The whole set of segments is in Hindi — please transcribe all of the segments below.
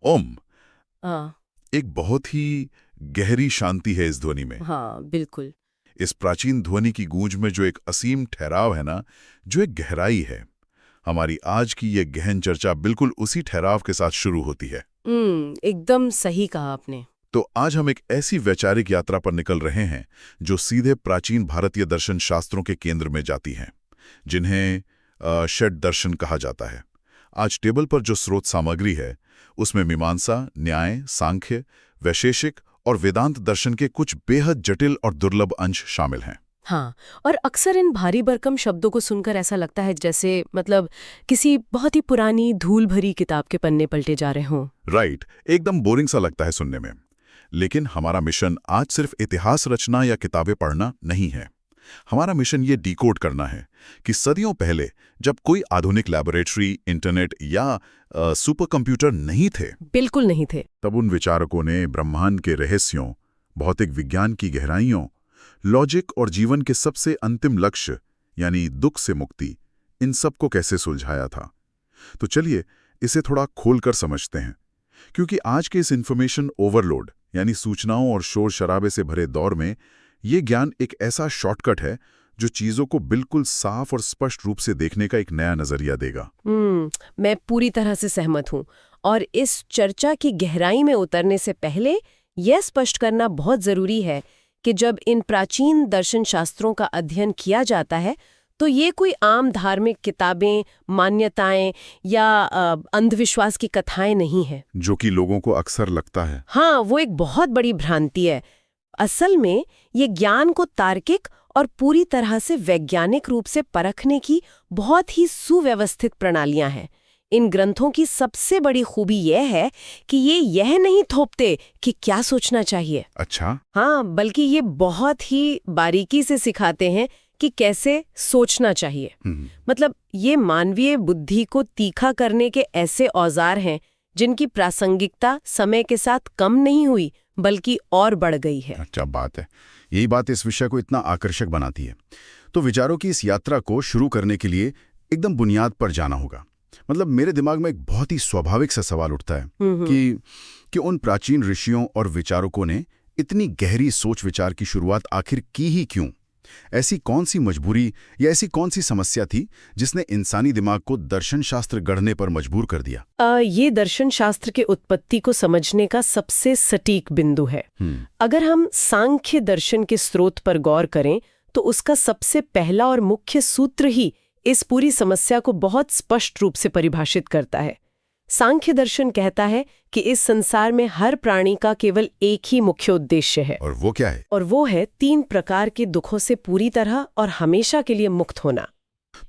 ओम हाँ। एक बहुत ही गहरी शांति है इस ध्वनि में। हाँ, बिल्कुल। इस प्राचीन ध्वनि की गूंज में जो एक असीम ठहराव है ना, जो एक गहराई है। हमारी आज की ये गहन चर्चा बिल्कुल उसी ठहराव के साथ शुरू होती है। एकदम सही कहा आपने। तो आज हम एक ऐसी वैचारिक यात्रा पर निकल रहे हैं जो सीधे प्राचीन भारतीय दर्शन शास्त्रों के केंद्र में जाती हैं, जिन्हें षड दर्शन कहा जाता है। आज टेबल पर जो स्रोत सामग्री है उसमें मीमांसा, न्याय, सांख्य, वैशेषिक और वेदांत दर्शन के कुछ बेहद जटिल और दुर्लभ अंश शामिल हैं। हाँ, और अक्सर इन भारी भरकम शब्दों को सुनकर ऐसा लगता है जैसे किसी बहुत ही पुरानी धूल भरी किताब के पन्ने पलटे जा रहे हों। राइट, एकदम बोरिंग सा लगता है सुनने में। लेकिन हमारा मिशन आज सिर्फ इतिहास रचना या किताबें पढ़ना नहीं है। हमारा मिशन ये डिकोड करना है कि सदियों पहले जब कोई आधुनिक लैबोरेटरी, इंटरनेट या सुपर कंप्यूटर नहीं थे, बिल्कुल नहीं थे, तब उन विचारकों ने ब्रह्मांड के रहस्यों, भौतिक विज्ञान की गहराइयों, लॉजिक और जीवन के सबसे अंतिम लक्ष्य यानी दुख से मुक्ति, इन सब को कैसे सुलझाया था। तो चलिए इसे थोड़ा खोलकर समझते हैं, क्योंकि आज के इस इंफॉर्मेशन ओवरलोड यानी सूचनाओं और शोर शराबे से भरे दौर में ये ज्ञान एक ऐसा शॉर्टकट है जो चीजों को बिल्कुल साफ और स्पष्ट रूप से देखने का एक नया नजरिया देगा। मैं पूरी तरह से सहमत हूँ। और इस चर्चा की गहराई में उतरने से पहले यह स्पष्ट करना बहुत जरूरी है कि जब इन प्राचीन दर्शन शास्त्रों का अध्ययन किया जाता है तो ये कोई आम धार्मिक किताबें, मान्यताएं या अंधविश्वास की कथाएं नहीं है, जो कि लोगों को अक्सर लगता है। हाँ, वो एक बहुत बड़ी भ्रांति है। असल में ये ज्ञान को तार्किक और पूरी तरह से वैज्ञानिक रूप से परखने की बहुत ही सुव्यवस्थित प्रणालियां हैं। इन ग्रंथों की सबसे बड़ी खूबी यह है कि ये यह नहीं थोपते कि क्या सोचना चाहिए। अच्छा। हाँ, बल्कि ये बहुत ही बारीकी से सिखाते हैं कि कैसे सोचना चाहिए। ये मानवीय बुद्धि को तीखा करने के ऐसे औजार हैं जिनकी प्रासंगिकता समय के साथ कम नहीं हुई बल्कि और बढ़ गई है। अच्छा बात है, यही बात इस विषय को इतना आकर्षक बनाती है। तो विचारों की इस यात्रा को शुरू करने के लिए एकदम बुनियाद पर जाना होगा। मेरे दिमाग में एक बहुत ही स्वाभाविक सा सवाल उठता है कि उन प्राचीन ऋषियों और विचारकों ने इतनी गहरी सोच विचार की शुरुआत आखिर की ही क्यों? ऐसी कौन सी मजबूरी या ऐसी कौन सी समस्या थी जिसने इंसानी दिमाग को दर्शन शास्त्र गढ़ने पर मजबूर कर दिया? ये दर्शन शास्त्र के उत्पत्ति को समझने का सबसे सटीक बिंदु है। अगर हम सांख्य दर्शन के स्रोत पर गौर करें तो उसका सबसे पहला और मुख्य सूत्र ही इस पूरी समस्या को बहुत स्पष्ट रूप से परिभाषित करता है। सांख्य दर्शन कहता है कि इस संसार में हर प्राणी का केवल एक ही मुख्य उद्देश्य है। और वो क्या है? और वो है 3 प्रकार के दुखों से पूरी तरह और हमेशा के लिए मुक्त होना।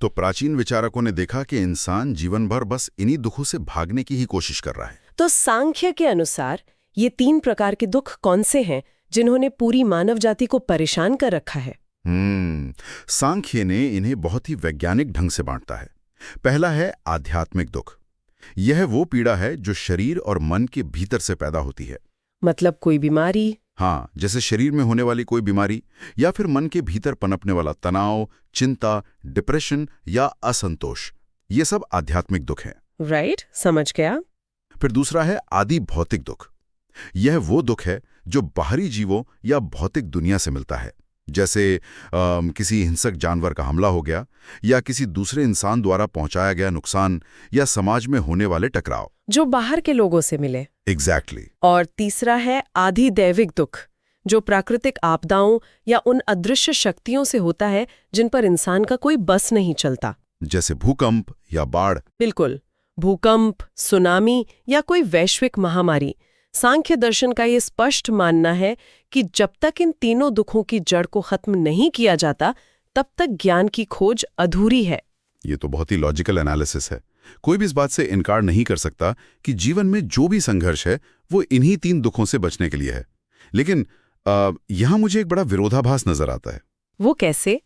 तो प्राचीन विचारकों ने देखा कि इंसान जीवन भर बस इन्हीं दुखों से भागने की ही कोशिश कर रहा है। तो सांख्य के अनुसार ये 3 प्रकार के दुख कौन से हैं जिन्होंने पूरी मानव जाति को परेशान कर रखा है? सांख्य ने इन्हें बहुत ही वैज्ञानिक ढंग से बांटता है। पहला है आध्यात्मिक दुख। यह वो पीड़ा है जो शरीर और मन के भीतर से पैदा होती है। कोई बीमारी? हाँ, जैसे शरीर में होने वाली कोई बीमारी या फिर मन के भीतर पनपने वाला तनाव, चिंता, डिप्रेशन या असंतोष, ये सब आध्यात्मिक दुख हैं। राइट, समझ गया। फिर दूसरा है आदि भौतिक दुख। यह वो दुख है जो बाहरी जीवों या भौतिक दुनिया से मिलता है, जैसे किसी हिंसक जानवर का हमला हो गया या किसी दूसरे इंसान द्वारा पहुंचाया गया नुकसान या समाज में होने वाले टकराव जो बाहर के लोगों से मिले। एग्जैक्टली। और तीसरा है आधिदैविक दुख, जो प्राकृतिक आपदाओं या उन अदृश्य शक्तियों से होता है जिन पर इंसान का कोई बस नहीं चलता, जैसे भूकंप या बाढ़। बिल्कुल, भूकंप, सुनामी या कोई वैश्विक महामारी। सांख्य दर्शन का ये स्पष्ट मानना है कि जब तक इन तीनों दुखों की जड़ को खत्म नहीं किया जाता तब तक ज्ञान की खोज अधूरी है। ये तो बहुत ही लॉजिकल एनालिसिस है। कोई भी इस बात से इनकार नहीं कर सकता कि जीवन में जो भी संघर्ष है वो इन्हीं 3 दुखों से बचने के लिए है। लेकिन यहां मुझे एक बड़ा विरोधाभास नजर आता है। वो कैसे?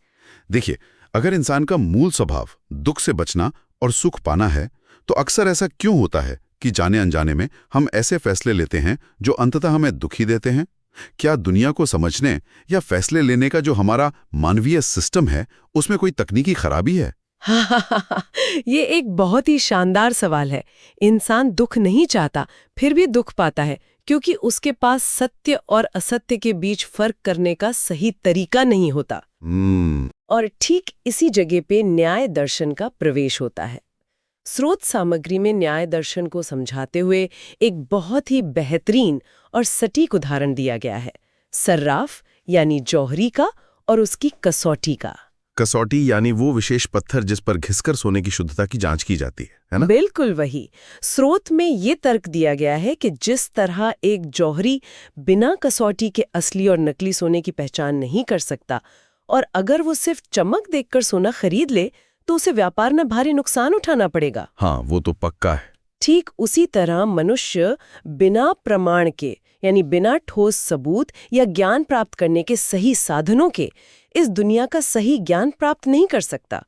देखिए, अगर इंसान का मूल स्वभाव दुख से बचना और सुख पाना है तो अक्सर ऐसा क्यों होता है कि जाने अनजाने में हम ऐसे फैसले लेते हैं जो अंततः हमें दुखी देते हैं? क्या दुनिया को समझने या फैसले लेने का जो हमारा मानवीय सिस्टम है उसमें कोई तकनीकी खराबी है? ये एक बहुत ही शानदार सवाल है। इंसान दुख नहीं चाहता, फिर भी दुख पाता है, क्योंकि उसके पास सत्य और असत्य के बीच फर्क करने का सही तरीका नहीं होता। और ठीक इसी जगह पे न्याय दर्शन का प्रवेश होता है। स्रोत सामग्री में न्याय दर्शन को समझाते हुए एक बहुत ही बेहतरीन और सटीक उदाहरण दिया गया है, सर्राफ यानी जौहरी का और उसकी कसौटी का। कसौटी यानी वो विशेष पत्थर जिस पर घिसकर सोने की शुद्धता की जांच की जाती है ना? बिल्कुल वही। स्रोत में ये तर्क दिया गया है कि जिस तरह एक जौहरी बिना कसौटी के असली और नकली सोने की पहचान नहीं कर सकता, और अगर वो सिर्फ चमक देखकर सोना खरीद ले तो उसे व्यापार में भारी नुकसान उठाना पड़ेगा। हाँ, वो तो पक्का है। ठीक उसी तरह मनुष्य बिना प्रमाण के, यानी बिना ठोस सबूत या ज्ञान प्राप्त करने के सही साधनों के, इस दुनिया का सही ज्ञान प्राप्त नहीं कर सकता।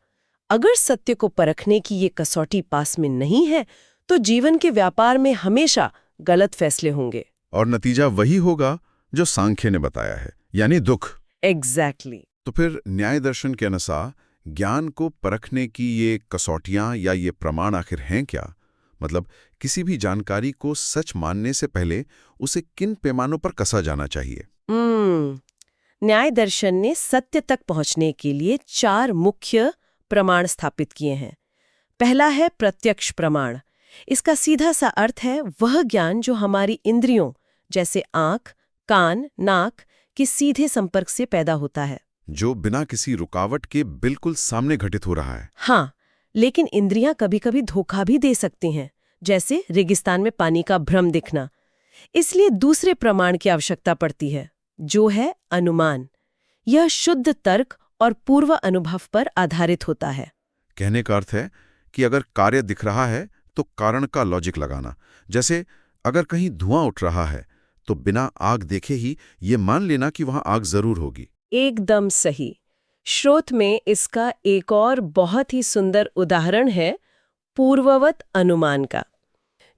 अगर सत्य को परखने की ये कसौटी पास में नहीं है तो जीवन के व्यापार में हमेशा गलत फैसले होंगे, और नतीजा वही होगा जो सांख्य ने बताया है, यानी दुख। एग्जैक्टली। तो फिर न्याय दर्शन के अनुसार ज्ञान को परखने की ये कसौटियां या ये प्रमाण आखिर हैं क्या? मतलब किसी भी जानकारी को सच मानने से पहले उसे किन पैमानों पर कसा जाना चाहिए? न्याय दर्शन ने सत्य तक पहुंचने के लिए 4 मुख्य प्रमाण स्थापित किए हैं। पहला है प्रत्यक्ष प्रमाण। इसका सीधा सा अर्थ है वह ज्ञान जो हमारी इंद्रियों जैसे आंख, कान, नाक के सीधे संपर्क से पैदा होता है, जो बिना किसी रुकावट के बिल्कुल सामने घटित हो रहा है। हाँ, लेकिन इंद्रियां कभी-कभी धोखा भी दे सकती हैं, जैसे रेगिस्तान में पानी का भ्रम दिखना। इसलिए दूसरे प्रमाण की आवश्यकता पड़ती है, जो है अनुमान। यह शुद्ध तर्क और पूर्व अनुभव पर आधारित होता है। कहने का अर्थ है कि अगर कार्य दिख रहा है तो कारण का लॉजिक लगाना। जैसे अगर कहीं धुआं उठ रहा है तो बिना आग देखे ही ये मान लेना कि वहां आग जरूर होगी। एकदम सही। स्रोत में इसका एक और बहुत ही सुंदर उदाहरण है पूर्ववत अनुमान का।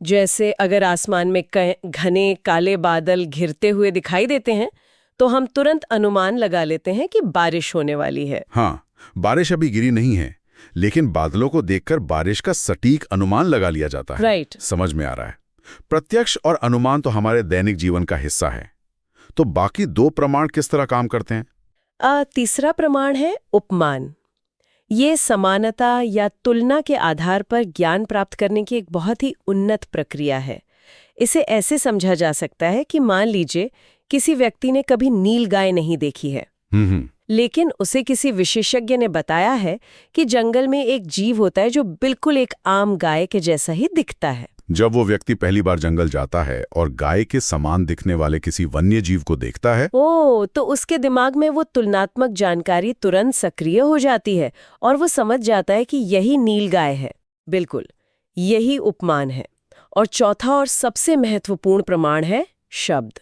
जैसे अगर आसमान में घने काले बादल घिरते हुए दिखाई देते हैं तो हम तुरंत अनुमान लगा लेते हैं कि बारिश होने वाली है। हाँ, बारिश अभी गिरी नहीं है, लेकिन बादलों को देखकर बारिश का सटीक अनुमान लगा लिया जाता है। राइट। समझ में आ रहा है। प्रत्यक्ष और अनुमान तो हमारे दैनिक जीवन का हिस्सा है। तो बाकी 2 प्रमाण किस तरह काम करते हैं? तीसरा प्रमाण है उपमान। ये समानता या तुलना के आधार पर ज्ञान प्राप्त करने की एक बहुत ही उन्नत प्रक्रिया है। इसे ऐसे समझा जा सकता है कि मान लीजिए किसी व्यक्ति ने कभी नील गाय नहीं देखी है, लेकिन उसे किसी विशेषज्ञ ने बताया है कि जंगल में एक जीव होता है जो बिल्कुल एक आम गाय के जैसा ही दिखता है। जब वो व्यक्ति पहली बार जंगल जाता है और गाय के समान दिखने वाले किसी वन्य जीव को देखता है, तो उसके दिमाग में वो तुलनात्मक जानकारी तुरंत सक्रिय हो जाती है और वो समझ जाता है कि यही नील गाय है। बिल्कुल, यही उपमान है। और चौथा और सबसे महत्वपूर्ण प्रमाण है शब्द।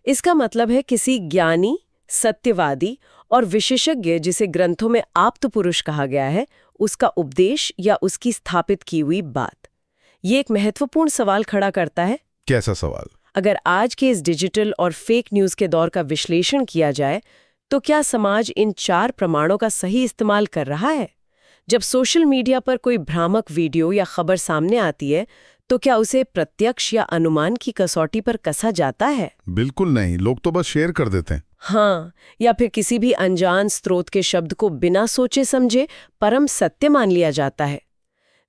इसका मतलब है किसी ज्ञानी, सत्यवादी और विशेषज्ञ, जिसे ग्रंथों में आप्त पुरुष कहा गया है, उसका उपदेश या उसकी स्थापित की हुई बात। ये एक महत्वपूर्ण सवाल खड़ा करता है। कैसा सवाल? अगर आज के इस डिजिटल और फेक न्यूज़ के दौर का विश्लेषण किया जाए तो क्या समाज इन 4 प्रमाणों का सही इस्तेमाल कर रहा है? जब सोशल मीडिया पर कोई भ्रामक वीडियो या खबर सामने आती है तो क्या उसे प्रत्यक्ष या अनुमान की कसौटी पर कसा जाता है? बिल्कुल नहीं, लोग तो बस शेयर कर देते हैं। हाँ, या फिर किसी भी अनजान स्रोत के शब्द को बिना सोचे समझे परम सत्य मान लिया जाता है।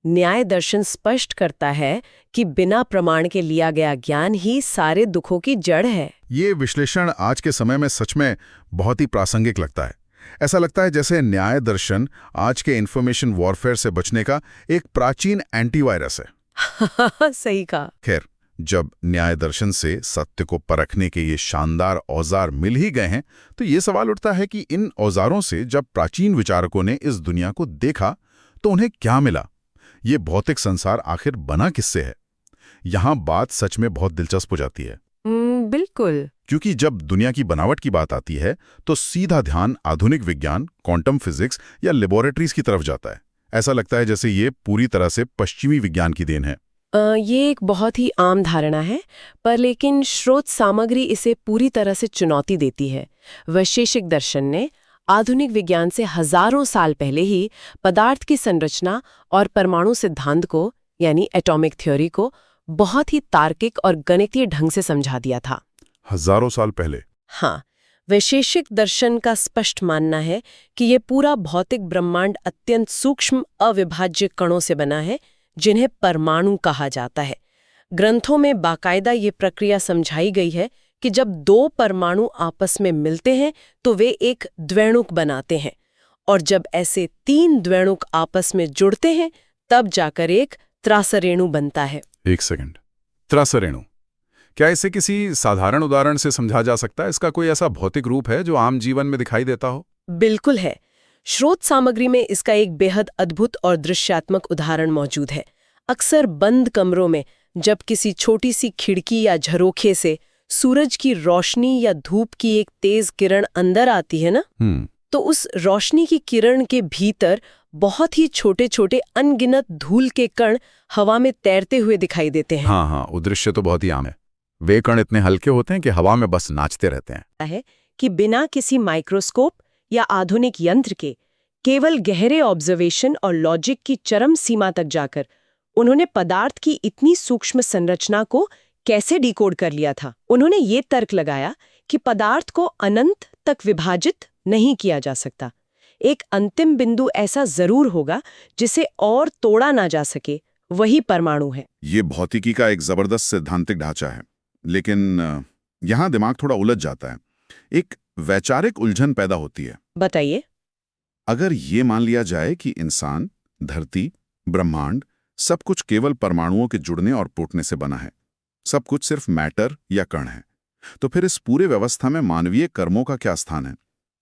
न्याय दर्शन स्पष्ट करता है कि बिना प्रमाण के लिया गया ज्ञान ही सारे दुखों की जड़ है। ये विश्लेषण आज के समय में सच में बहुत ही प्रासंगिक लगता है। ऐसा लगता है जैसे न्याय दर्शन आज के इंफॉर्मेशन वॉरफेयर से बचने का एक प्राचीन एंटीवायरस है। सही कहा। खैर, जब न्याय दर्शन से सत्य को परखने के ये शानदार औजार मिल ही गए हैं तो ये सवाल उठता है कि इन औजारों से जब प्राचीन विचारकों ने इस दुनिया को देखा तो उन्हें क्या मिला? ये भौतिक संसार आखिर बना किससे है? यहां बात सच में बहुत दिलचस्प हो जाती है। बिल्कुल। क्योंकि जब दुनिया की बनावट की बात आती है तो सीधा ध्यान आधुनिक विज्ञान, क्वांटम फिजिक्स या लेबोरेटरीज की तरफ जाता है। ऐसा लगता है जैसे ये पूरी तरह से पश्चिमी विज्ञान की देन है। ये एक बहुत ही आम धारणा है, पर लेकिन स्रोत सामग्री इसे पूरी तरह से चुनौती देती है। वैशेषिक दर्शन ने आधुनिक विज्ञान से हजारों साल पहले ही पदार्थ की संरचना और परमाणु सिद्धांत को यानी एटॉमिक थ्योरी को बहुत ही तार्किक और गणितीय ढंग से समझा दिया था। हजारों साल पहले। हाँ, वैशेषिक दर्शन का स्पष्ट मानना है कि ये पूरा भौतिक ब्रह्मांड अत्यंत सूक्ष्म अविभाज्य कणों से बना है, जिन्हें परमाणु कहा जाता है। ग्रंथों में बाकायदा ये प्रक्रिया समझाई गई है कि जब दो परमाणु आपस में मिलते हैं तो वे एक द्वैणुक बनाते हैं, और जब ऐसे 3 द्वैणुक आपस में जुड़ते हैं तब जाकर एक त्रासरेणु बनता है। एक सेकंड, त्रासरेणु, क्या इसे किसी साधारण उदाहरण से समझा जा सकता है? इसका कोई ऐसा भौतिक रूप है जो आम जीवन में दिखाई देता हो? बिल्कुल है। स्रोत सामग्री में इसका एक बेहद अद्भुत और दृश्यात्मक उदाहरण मौजूद है। अक्सर बंद कमरों में जब किसी छोटी सी खिड़की या झरोखे से सूरज की रोशनी या धूप की एक तेज किरण अंदर आती है ना, तो उस रोशनी की किरण के भीतर बहुत ही छोटे छोटे अनगिनत धूल के कण हवा में तैरते हुए दिखाई देते हैं। हाँ, वो दृश्य तो बहुत ही आम है। वे कण इतने हल्के होते हैं कि हवा में बस नाचते रहते हैं। है कि बिना किसी माइक्रोस्कोप या आधुनिक यंत्र के केवल गहरे ऑब्जर्वेशन और लॉजिक की चरम सीमा तक जाकर उन्होंने पदार्थ की इतनी सूक्ष्म संरचना को कैसे डिकोड कर लिया था। उन्होंने ये तर्क लगाया कि पदार्थ को अनंत तक विभाजित नहीं किया जा सकता। एक अंतिम बिंदु ऐसा जरूर होगा जिसे और तोड़ा ना जा सके, वही परमाणु है। ये भौतिकी का एक जबरदस्त सैद्धांतिक ढांचा है, लेकिन यहाँ दिमाग थोड़ा उलझ जाता है। एक वैचारिक उलझन पैदा होती है। बताइए। अगर ये मान लिया जाए कि इंसान, धरती, ब्रह्मांड सब कुछ केवल परमाणुओं के जुड़ने और टूटने से बना है, सब कुछ सिर्फ मैटर या कण है, तो फिर इस पूरे व्यवस्था में मानवीय कर्मों का क्या स्थान है?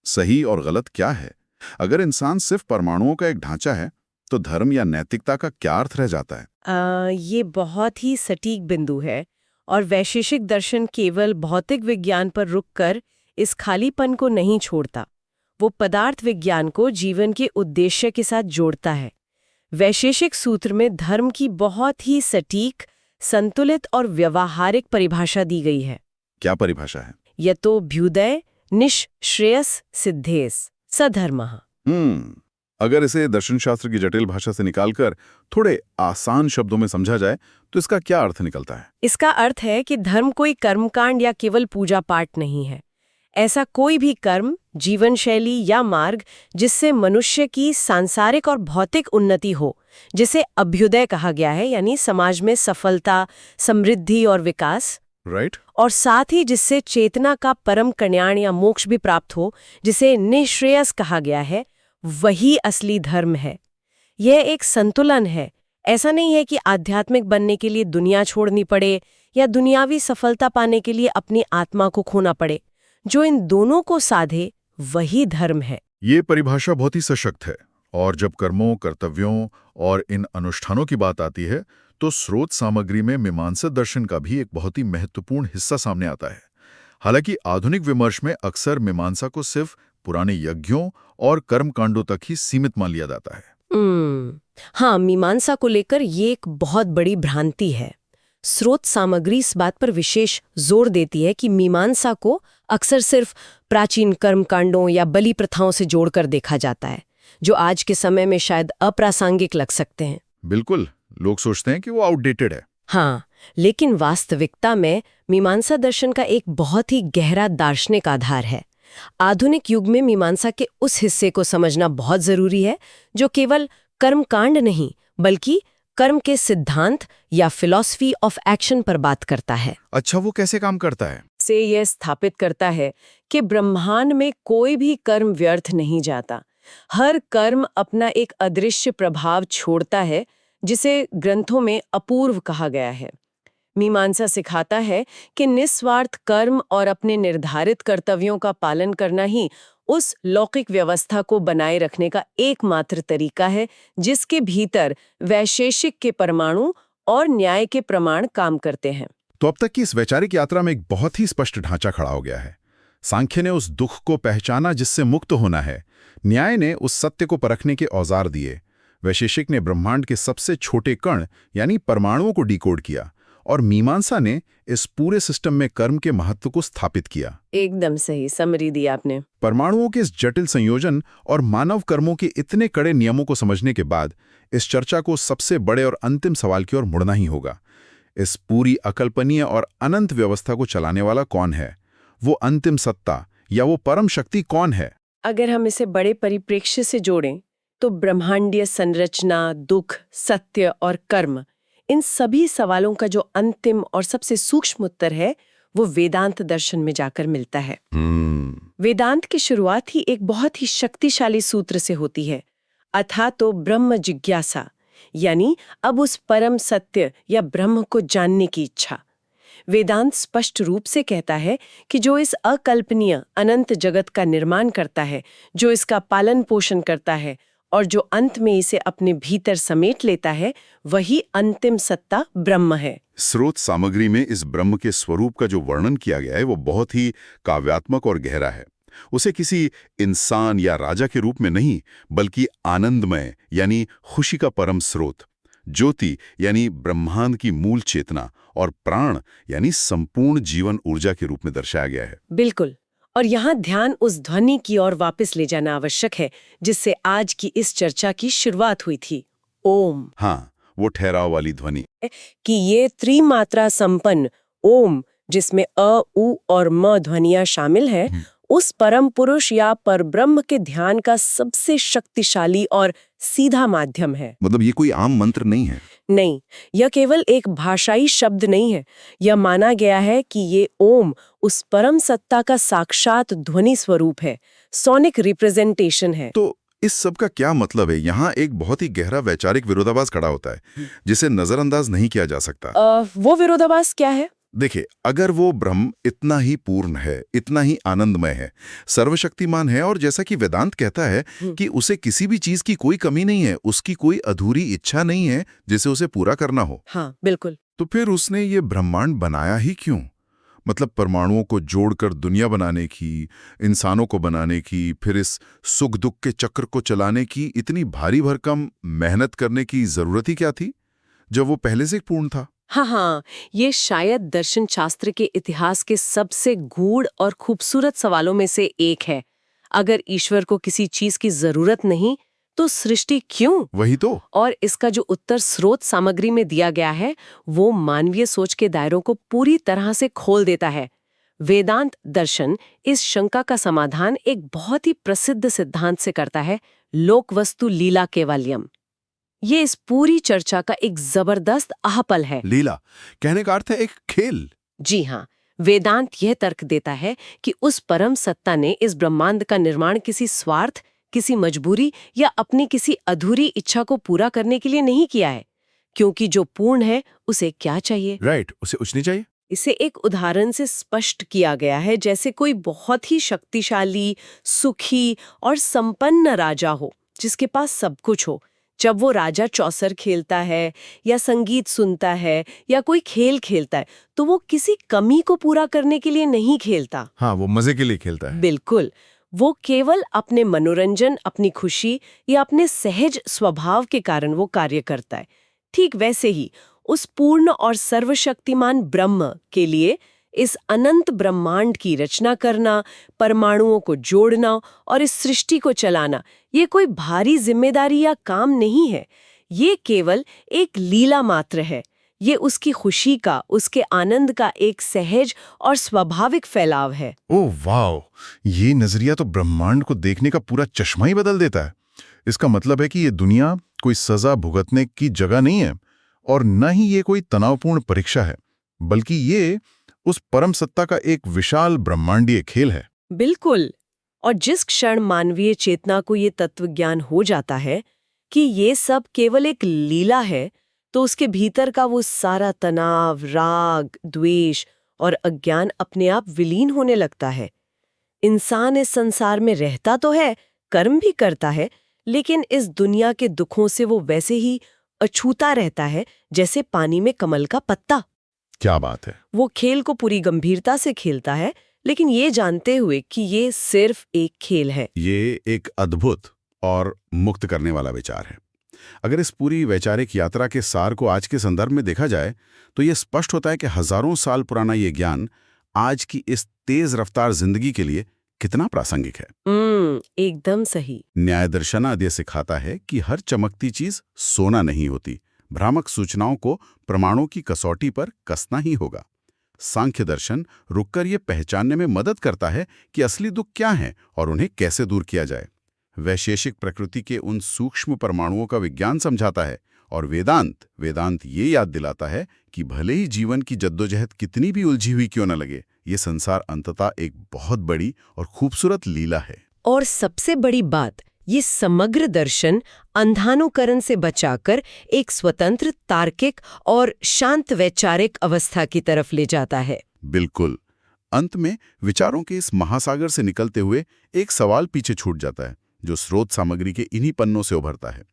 सही और गलत क्या है? अगर इंसान सिर्फ परमाणुओं का एक ढांचा है तो धर्म या नैतिकता का क्या अर्थ रह जाता है? ये बहुत ही सटीक बिंदु है, और वैशेषिक दर्शन केवल भौतिक विज्ञान पर रुककर इस खालीपन को नहीं छोड़ता। वो पदार्थ विज्ञान को जीवन के उद्देश्य के साथ जोड़ता है। वैशेषिक सूत्र में धर्म की बहुत ही सटीक, संतुलित और व्यवहारिक परिभाषा दी गई है। क्या परिभाषा है? यतो भ्युदय निःश्रेयस सिद्धेस सधर्मः। अगर इसे दर्शन शास्त्र की जटिल भाषा से निकालकर थोड़े आसान शब्दों में समझा जाए तो इसका क्या अर्थ निकलता है? इसका अर्थ है कि धर्म कोई कर्मकांड या केवल पूजा पाठ नहीं है। ऐसा कोई भी कर्म, जीवन शैली या मार्ग जिससे मनुष्य की सांसारिक और भौतिक उन्नति हो, जिसे अभ्युदय कहा गया है, यानी समाज में सफलता, समृद्धि और विकास, राइट। और साथ ही जिससे चेतना का परम कल्याण या मोक्ष भी प्राप्त हो, जिसे निःश्रेयस कहा गया है, वही असली धर्म है। यह एक संतुलन है। ऐसा नहीं है कि आध्यात्मिक बनने के लिए दुनिया छोड़नी पड़े या दुनियावी सफलता पाने के लिए अपनी आत्मा को खोना पड़े। जो इन दोनों को साधे वही धर्म है। ये परिभाषा बहुत ही सशक्त है, और जब कर्मों, कर्तव्यों और इन अनुष्ठानों की बात आती है तो स्रोत सामग्री में मीमांसा दर्शन का भी एक बहुत ही महत्वपूर्ण हिस्सा सामने आता है। हालांकि आधुनिक विमर्श में अक्सर मीमांसा को सिर्फ पुराने यज्ञों और कर्मकांडों तक ही सीमित मान लिया जाता है। हाँ, मीमांसा को लेकर ये एक बहुत बड़ी भ्रांति है। स्रोत सामग्री इस बात पर विशेष जोर देती है कि मीमांसा को अक्सर सिर्फ प्राचीन कर्मकांडों या बलि प्रथाओं से जोड़कर देखा जाता है, जो आज के समय में शायद अप्रासंगिक लग सकते हैं। बिल्कुल, लोग सोचते हैं कि वो आउटडेटेड है। हाँ, लेकिन वास्तविकता में मीमांसा दर्शन का एक बहुत ही गहरा दार्शनिक आधार है। आधुनिक युग में मीमांसा के उस हिस्से को समझना बहुत जरूरी है जो केवल कर्मकांड नहीं बल्कि कर्म के सिद्धांत या फिलॉसफी ऑफ एक्शन पर बात करता है। अच्छा, वो कैसे काम करता है? से यह स्थापित करता है कि ब्रह्मांड में कोई भी कर्म व्यर्थ नहीं जाता। हर कर्म अपना एक अदृश्य प्रभाव छोड़ता है, जिसे ग्रंथों में अपूर्व कहा गया है। मीमांसा सिखाता है कि निस्वार्थ कर्म और अपने निर्धारित कर्तव्यों का पालन करना ही उस लौकिक व्यवस्था को बनाए रखने का एकमात्र तरीका है, जिसके भीतर वैशेषिक के परमाणु और न्याय के प्रमाण काम करते हैं। तो अब तक की इस वैचारिक यात्रा में एक बहुत ही स्पष्ट ढांचा खड़ा हो गया है। सांख्य ने उस दुख को पहचाना जिससे मुक्त होना है, न्याय ने उस सत्य को परखने के औजार दिए, वैशेषिक ने ब्रह्मांड के सबसे छोटे कण यानी परमाणुओं को डिकोड किया, और मीमांसा ने इस पूरे सिस्टम में कर्म के महत्व को स्थापित किया। एकदम सही समरी दी आपने। परमाणुओं के इस जटिल संयोजन और मानव कर्मों के इतने कड़े नियमों को समझने के बाद इस चर्चा को सबसे बड़े और अंतिम सवाल की ओर मुड़ना ही होगा। इस पूरी अकल्पनीय और अनंत व्यवस्था को चलाने वाला कौन है? वो अंतिम सत्ता या वो परम शक्ति कौन है? अगर हम इसे बड़े परिप्रेक्ष्य से जोड़ें तो ब्रह्मांडीय संरचना, दुख, सत्य और कर्म, इन सभी सवालों का जो अंतिम और सबसे सूक्ष्म उत्तर है वो वेदांत दर्शन में जाकर मिलता है। वेदांत की शुरुआत ही एक बहुत ही शक्तिशाली सूत्र से होती है, अथा तो ब्रह्म जिज्ञासा, यानी अब उस परम सत्य या ब्रह्म को जानने की इच्छा। वेदांत स्पष्ट रूप से कहता है कि जो इस अकल्पनीय अनंत जगत का निर्माण करता है, जो इसका पालन पोषण करता है और जो अंत में इसे अपने भीतर समेट लेता है, वही अंतिम सत्ता ब्रह्म है। स्रोत सामग्री में इस ब्रह्म के स्वरूप का जो वर्णन किया गया है वो बहुत ही काव्यात्मक और गहरा है। उसे किसी इंसान या राजा के रूप में नहीं, बल्कि आनंदमय यानी खुशी का परम स्रोत, ज्योति यानी ब्रह्मांड की मूल चेतना और प्राण यानी संपूर्ण जीवन ऊर्जा के रूप में दर्शाया गया है। बिल्कुल। और यहाँ ध्यान उस ध्वनि की ओर वापस ले जाना आवश्यक है जिससे आज की इस चर्चा की शुरुआत हुई थी, ओम। हाँ, वो ठहराव वाली ध्वनि कि ये त्रिमात्रा संपन्न ओम, जिसमें अ, उ और म ध्वनियां शामिल है, उस परम पुरुष या परब्रह्म के ध्यान का सबसे शक्तिशाली और सीधा माध्यम है। मतलब ये कोई आम मंत्र नहीं है। नहीं, यह केवल एक भाषाई शब्द नहीं है। यह माना गया है कि ये ओम उस परम सत्ता का साक्षात ध्वनि स्वरूप है, सोनिक रिप्रेजेंटेशन है। तो इस सब का क्या मतलब है? यहाँ एक बहुत ही गहरा वैचारिक विरोधाभास खड़ा होता है जिसे नजरअंदाज नहीं किया जा सकता। वो विरोधाभास क्या है? देखिए, अगर वो ब्रह्म इतना ही पूर्ण है, इतना ही आनंदमय है, सर्वशक्तिमान है और जैसा कि वेदांत कहता है कि उसे किसी भी चीज की कोई कमी नहीं है, उसकी कोई अधूरी इच्छा नहीं है जिसे उसे पूरा करना हो। हाँ, बिल्कुल। तो फिर उसने ये ब्रह्मांड बनाया ही क्यों? मतलब परमाणुओं को जोड़कर दुनिया बनाने की, इंसानों को बनाने की, फिर इस सुख दुख के चक्र को चलाने की इतनी भारी भरकम मेहनत करने की जरूरत ही क्या थी जब वो पहले से पूर्ण था? हाँ, ये शायद दर्शन शास्त्र के इतिहास के सबसे गूढ़ और खूबसूरत सवालों में से एक है। अगर ईश्वर को किसी चीज की जरूरत नहीं तो सृष्टि क्यों? वही तो। और इसका जो उत्तर स्रोत सामग्री में दिया गया है वो मानवीय सोच के दायरों को पूरी तरह से खोल देता है। वेदांत दर्शन इस शंका का समाधान एक बहुत ही प्रसिद्ध सिद्धांत से करता है, लोक वस्तु लीला केवल्यम। ये इस पूरी चर्चा का एक जबरदस्त आहपल है। लीला कहने का अर्थ है एक खेल। जी हाँ, वेदांत यह तर्क देता है कि उस परम सत्ता ने इस ब्रह्मांड का निर्माण किसी स्वार्थ, किसी मजबूरी या अपनी किसी अधूरी इच्छा को पूरा करने के लिए नहीं किया है, क्योंकि जो पूर्ण है उसे क्या चाहिए? राइट, उसे कुछ नहीं चाहिए। इसे एक उदाहरण से स्पष्ट किया गया है, जैसे कोई बहुत ही शक्तिशाली, सुखी और संपन्न राजा हो जिसके पास सब कुछ हो। जब वो राजा चौसर खेलता है या संगीत सुनता है या कोई खेल खेलता है तो वो किसी कमी को पूरा करने के लिए नहीं खेलता। हाँ, वो मजे के लिए खेलता है। बिल्कुल, वो केवल अपने मनोरंजन, अपनी खुशी या अपने सहज स्वभाव के कारण वो कार्य करता है। ठीक वैसे ही उस पूर्ण और सर्वशक्तिमान ब्रह्म के लिए इस अनंत ब्रह्मांड की रचना करना, परमाणुओं को जोड़ना और इस सृष्टि को चलाना, ये कोई भारी जिम्मेदारी या काम नहीं है। ये केवल एक लीला मात्र है। ये उसकी खुशी का, उसके आनंद का एक सहज और स्वाभाविक फैलाव है। ओह वाह, ये नजरिया तो ब्रह्मांड को देखने का पूरा चश्मा ही बदल देता है। इसका मतलब है कि ये दुनिया कोई सजा भुगतने की जगह नहीं है और न ही ये कोई तनावपूर्ण परीक्षा है, बल्कि ये उस परम सत्ता का एक विशाल ब्रह्मांडीय खेल है। बिल्कुल। और जिस क्षण मानवीय चेतना को ये तत्वज्ञान हो जाता है कि ये सब केवल एक लीला है, तो उसके भीतर का वो सारा तनाव, राग, द्वेष और अज्ञान अपने आप विलीन होने लगता है। इंसान इस संसार में रहता तो है, कर्म भी करता है, लेकिन इस दुनिया के दुखों से वो वैसे ही अछूता रहता है जैसे पानी में कमल का पत्ता। क्या बात है। वो खेल को पूरी गंभीरता से खेलता है, लेकिन ये जानते हुए कि ये सिर्फ एक खेल है। ये एक अद्भुत और मुक्त करने वाला विचार है। अगर इस पूरी वैचारिक यात्रा के सार को आज के संदर्भ में देखा जाए तो ये स्पष्ट होता है कि हजारों साल पुराना ये ज्ञान आज की इस तेज रफ्तार जिंदगी के लिए कितना प्रासंगिक है। एकदम सही। न्याय दर्शनादि सिखाता है कि हर चमकती चीज सोना नहीं होती, भ्रामक सूचनाओं को प्रमाणों की कसौटी पर कसना ही होगा। सांख्य दर्शन रुककर ये पहचानने में मदद करता है कि असली दुख क्या है और उन्हें कैसे दूर किया जाए। वैशेषिक प्रकृति के उन सूक्ष्म परमाणुओं का विज्ञान समझाता है, और वेदांत ये याद दिलाता है कि भले ही जीवन की जद्दोजहद कितनी भी उलझी हुई क्यों न लगे, ये संसार अंततः एक बहुत बड़ी और खूबसूरत लीला है। और सबसे बड़ी बात, ये समग्र दर्शन अंधानुकरण से बचाकर एक स्वतंत्र, तार्किक और शांत वैचारिक अवस्था की तरफ ले जाता है। बिल्कुल। अंत में विचारों के इस महासागर से निकलते हुए एक सवाल पीछे छूट जाता है, जो स्रोत सामग्री के इन्हीं पन्नों से उभरता है।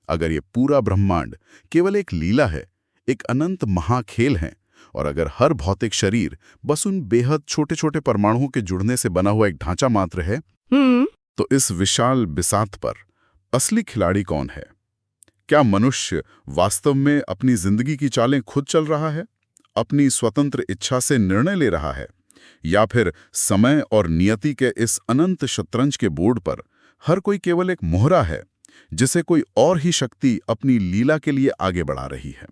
अगर ये पूरा ब्रह्मांड केवल एक लीला है, एक अनंत महाखेल है, और अगर हर भौतिक शरीर बस उन बेहद छोटे छोटे परमाणुओं के जुड़ने से बना हुआ एक ढांचा मात्र है, तो इस विशाल बिसात पर असली खिलाड़ी कौन है? क्या मनुष्य वास्तव में अपनी जिंदगी की चालें खुद चल रहा है, अपनी स्वतंत्र इच्छा से निर्णय ले रहा है, या फिर समय और नियति के इस अनंत शतरंज के बोर्ड पर हर कोई केवल एक मोहरा है जिसे कोई और ही शक्ति अपनी लीला के लिए आगे बढ़ा रही है?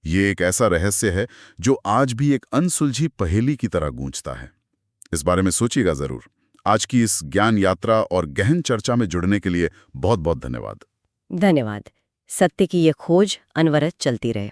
ये एक ऐसा रहस्य है जो आज भी एक अनसुलझी पहेली की तरह गूंजता है। इस बारे में सोचिएगा जरूर। आज की इस ज्ञान यात्रा और गहन चर्चा में जुड़ने के लिए बहुत बहुत धन्यवाद। धन्यवाद। सत्य की ये खोज अनवरत चलती रहे।